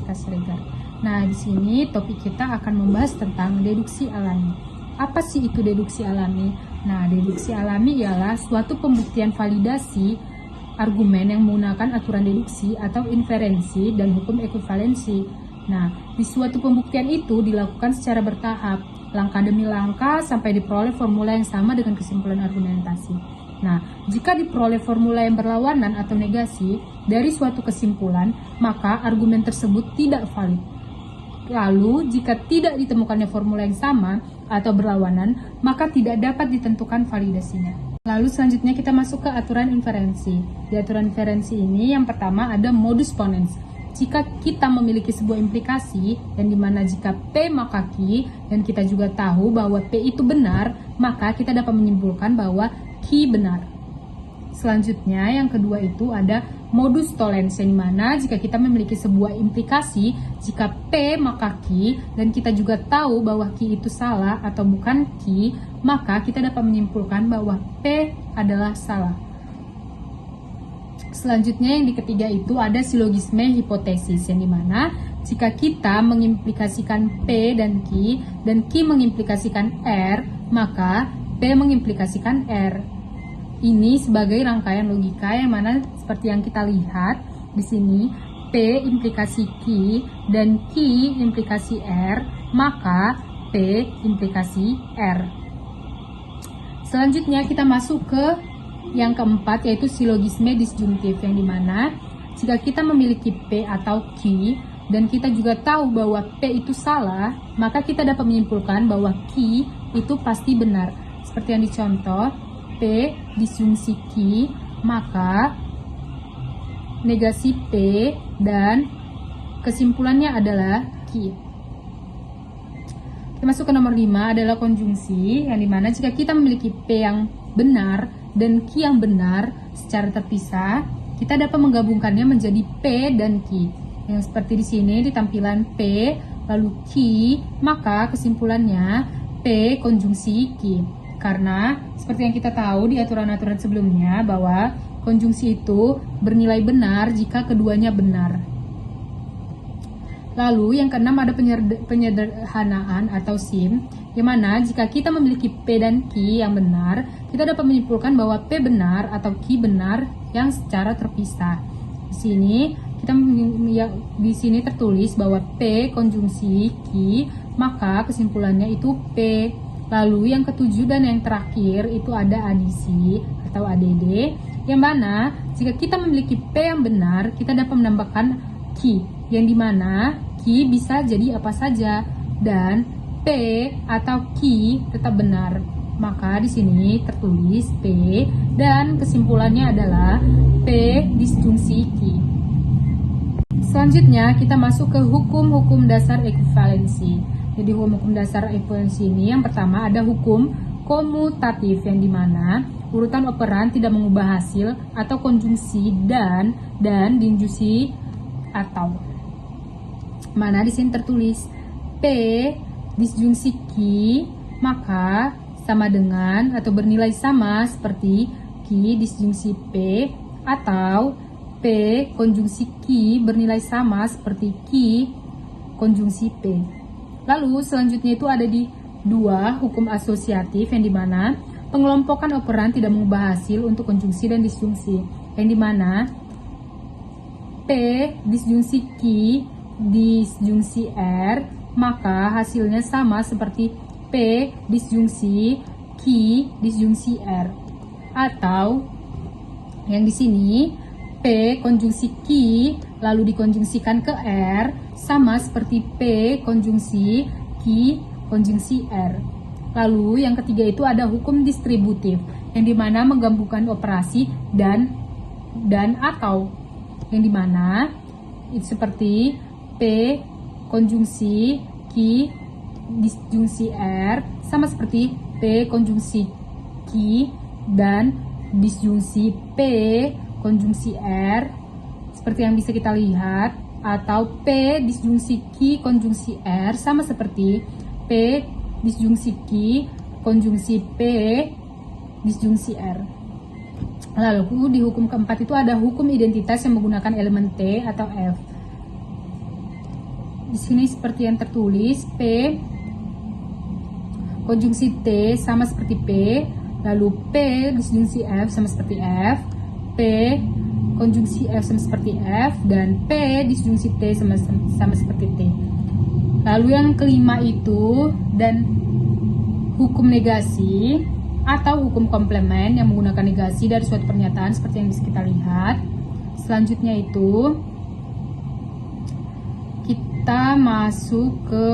Jessica Schreger. Nah, di sini topik kita akan membahas tentang deduksi alami. Apa sih itu deduksi alami? Nah, deduksi alami ialah suatu pembuktian validasi argumen yang menggunakan aturan deduksi atau inferensi dan hukum ekuivalensi. Nah, di suatu pembuktian itu dilakukan secara bertahap, langkah demi langkah sampai diperoleh formula yang sama dengan kesimpulan argumentasi. Nah, jika diperoleh formula yang berlawanan atau negasi dari suatu kesimpulan, maka argumen tersebut tidak valid. Lalu, jika tidak ditemukannya formula yang sama atau berlawanan, maka tidak dapat ditentukan validasinya. Lalu selanjutnya kita masuk ke aturan inferensi. Di aturan inferensi ini yang pertama ada modus ponens. Jika kita memiliki sebuah implikasi, dan dimana jika P maka Q, dan kita juga tahu bahwa P itu benar, maka kita dapat menyimpulkan bahwa Q benar. Selanjutnya yang kedua itu ada modus tollens, yang dimana jika kita memiliki sebuah implikasi, jika P maka Q, dan kita juga tahu bahwa Q itu salah atau bukan Q, maka kita dapat menyimpulkan bahwa P adalah salah. Selanjutnya yang ketiga itu ada silogisme hipotesis, yang dimana jika kita mengimplikasikan P dan Q mengimplikasikan R, maka P mengimplikasikan R. Ini sebagai rangkaian logika yang mana seperti yang kita lihat di sini, P implikasi Q dan Q implikasi R, maka P implikasi R. Selanjutnya kita masuk ke yang keempat, yaitu silogisme disjuntif, yang dimana jika kita memiliki P atau Q dan kita juga tahu bahwa P itu salah, maka kita dapat menyimpulkan bahwa Q itu pasti benar. Seperti yang dicontoh, P disjungsi Q, maka negasi P dan kesimpulannya adalah Q. Kita masuk ke nomor 5 adalah konjungsi, yang dimana jika kita memiliki P yang benar dan Q yang benar secara terpisah, kita dapat menggabungkannya menjadi P dan Q. Yang seperti di sini di tampilan P lalu Q, maka kesimpulannya P konjungsi Q. Karena seperti yang kita tahu di aturan-aturan sebelumnya bahwa konjungsi itu bernilai benar jika keduanya benar. Lalu yang keenam ada penyederhanaan atau SIM, yang mana jika kita memiliki P dan Q yang benar, kita dapat menyimpulkan bahwa P benar atau Q benar yang secara terpisah. Di sini tertulis bahwa P konjungsi Q, maka kesimpulannya itu P. Lalu yang ketujuh dan yang terakhir itu ada adisi atau ADD, yang mana jika kita memiliki P yang benar, kita dapat menambahkan Q, yang dimana Q bisa jadi apa saja dan P atau Q tetap benar. Maka di sini tertulis P dan kesimpulannya adalah P disjungsi Q. Selanjutnya kita masuk ke hukum-hukum dasar ekuivalensi. Jadi hukum dasar ekuivalensi ini yang pertama ada hukum komutatif, yang dimana urutan operan tidak mengubah hasil atau konjungsi dan dinjungsi atau. Mana di sini tertulis P disjungsi Q, maka sama dengan atau bernilai sama seperti Q disjungsi P, atau P konjungsi Q bernilai sama seperti Q konjungsi P. Lalu selanjutnya itu ada di 2 hukum asosiatif, yang dimana pengelompokan operan tidak mengubah hasil untuk konjungsi dan disjungsi, yang dimana P disjungsi Q disjungsi R, maka hasilnya sama seperti P disjungsi Q disjungsi R. Atau yang di sini P konjungsi Q lalu dikonjungsikan ke R sama seperti P konjungsi Q konjungsi R. Lalu yang ketiga itu ada hukum distributif, yang dimana menggabungkan operasi dan atau, yang dimana itu seperti P konjungsi Q disjungsi R sama seperti P konjungsi Q dan disjungsi P konjungsi R, seperti yang bisa kita lihat, atau P disjungsi Q konjungsi R sama seperti P disjungsi Q konjungsi P disjungsi R. Lalu di hukum keempat itu ada hukum identitas yang menggunakan elemen T atau F. di sini seperti yang tertulis, P konjungsi T sama seperti P, lalu P disjungsi F sama seperti F, P konjungsi F sama seperti F, dan P disjungsi T sama seperti T. Lalu yang kelima itu dan hukum negasi atau hukum komplement yang menggunakan negasi dari suatu pernyataan seperti yang bisa kita lihat. Selanjutnya itu kita masuk ke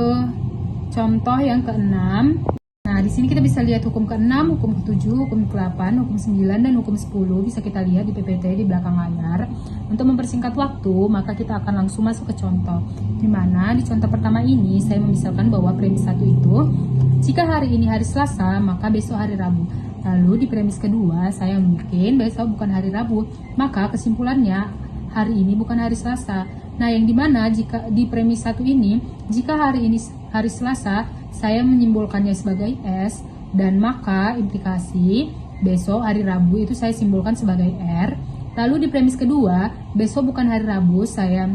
contoh yang keenam. Nah, di sini kita bisa lihat hukum ke-6, hukum ke-7, hukum ke-8, hukum 9, dan hukum 10 bisa kita lihat di PPT di belakang layar. Untuk mempersingkat waktu, maka kita akan langsung masuk ke contoh. Dimana di contoh pertama ini saya memisalkan bahwa premis 1 itu, jika hari ini hari Selasa, maka besok hari Rabu. Lalu di premis kedua, saya mungkin besok bukan hari Rabu, maka kesimpulannya hari ini bukan hari Selasa. Nah, yang dimana jika di premis 1 ini, jika hari ini hari Selasa, saya menyimbolkannya sebagai S, dan maka implikasi besok hari Rabu itu saya simbolkan sebagai R. Lalu di premis kedua, besok bukan hari Rabu, saya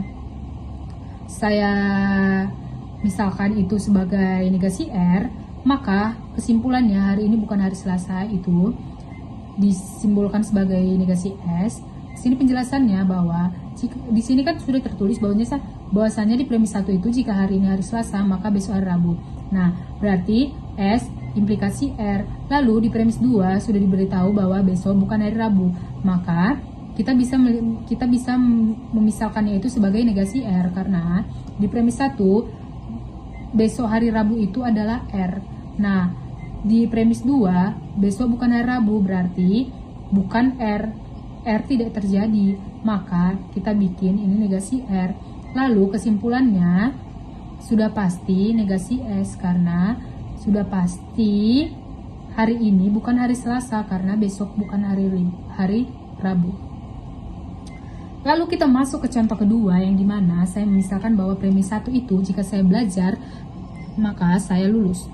misalkan itu sebagai negasi R, maka kesimpulannya hari ini bukan hari Selasa itu disimbolkan sebagai negasi S. Sini penjelasannya bahwa di sini kan sudah tertulis bahwasanya di premis 1 itu jika hari ini hari Selasa maka besok hari Rabu. Nah, berarti S implikasi R. Lalu di premis 2 sudah diberitahu bahwa besok bukan hari Rabu. Maka kita bisa memisalkannya itu sebagai negasi R karena di premis 1 besok hari Rabu itu adalah R. Nah, di premis 2 besok bukan hari Rabu berarti bukan R tidak terjadi, maka kita bikin ini negasi R. Lalu kesimpulannya sudah pasti negasi S karena sudah pasti hari ini bukan hari Selasa karena besok bukan hari Rabu. Lalu kita masuk ke contoh kedua yang dimana saya misalkan bahwa premis 1 itu jika saya belajar maka saya lulus.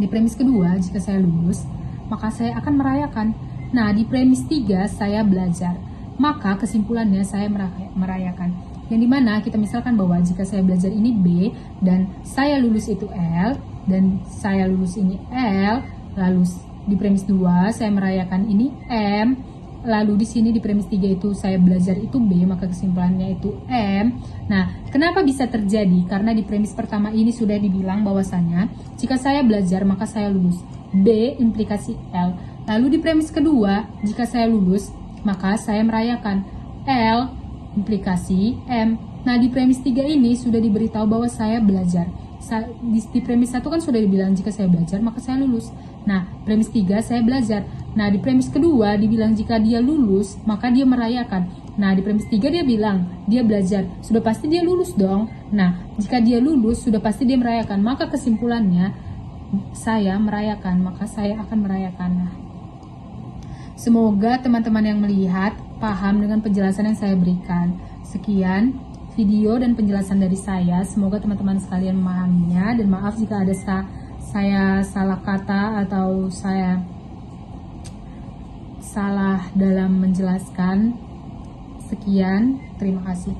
Di premis kedua jika saya lulus maka saya akan merayakan. Nah, di premis 3 saya belajar, maka kesimpulannya saya merayakan. Yang dimana kita misalkan bahwa jika saya belajar ini B, dan saya lulus itu L, dan saya lulus ini L, lalu di premis 2 saya merayakan ini M, lalu di sini di premis 3 itu saya belajar itu B, maka kesimpulannya itu M. Nah, kenapa bisa terjadi? Karena di premis pertama ini sudah dibilang bahwasanya jika saya belajar maka saya lulus. B implikasi L. Lalu di premis kedua, jika saya lulus, maka saya merayakan L implikasi M. Nah, di premis 3 ini sudah diberitahu bahwa saya belajar. Di premis 1 kan sudah dibilang jika saya belajar, maka saya lulus. Nah, premis 3 saya belajar. Nah, di premis kedua dibilang jika dia lulus, maka dia merayakan. Nah, di premis 3 dia bilang dia belajar. Sudah pasti dia lulus dong. Nah, jika dia lulus, sudah pasti dia merayakan. Maka kesimpulannya, saya merayakan, maka saya akan merayakan. Nah, semoga teman-teman yang melihat paham dengan penjelasan yang saya berikan. Sekian video dan penjelasan dari saya. Semoga teman-teman sekalian memahaminya. Dan maaf jika ada saya salah kata atau saya salah dalam menjelaskan. Sekian, terima kasih.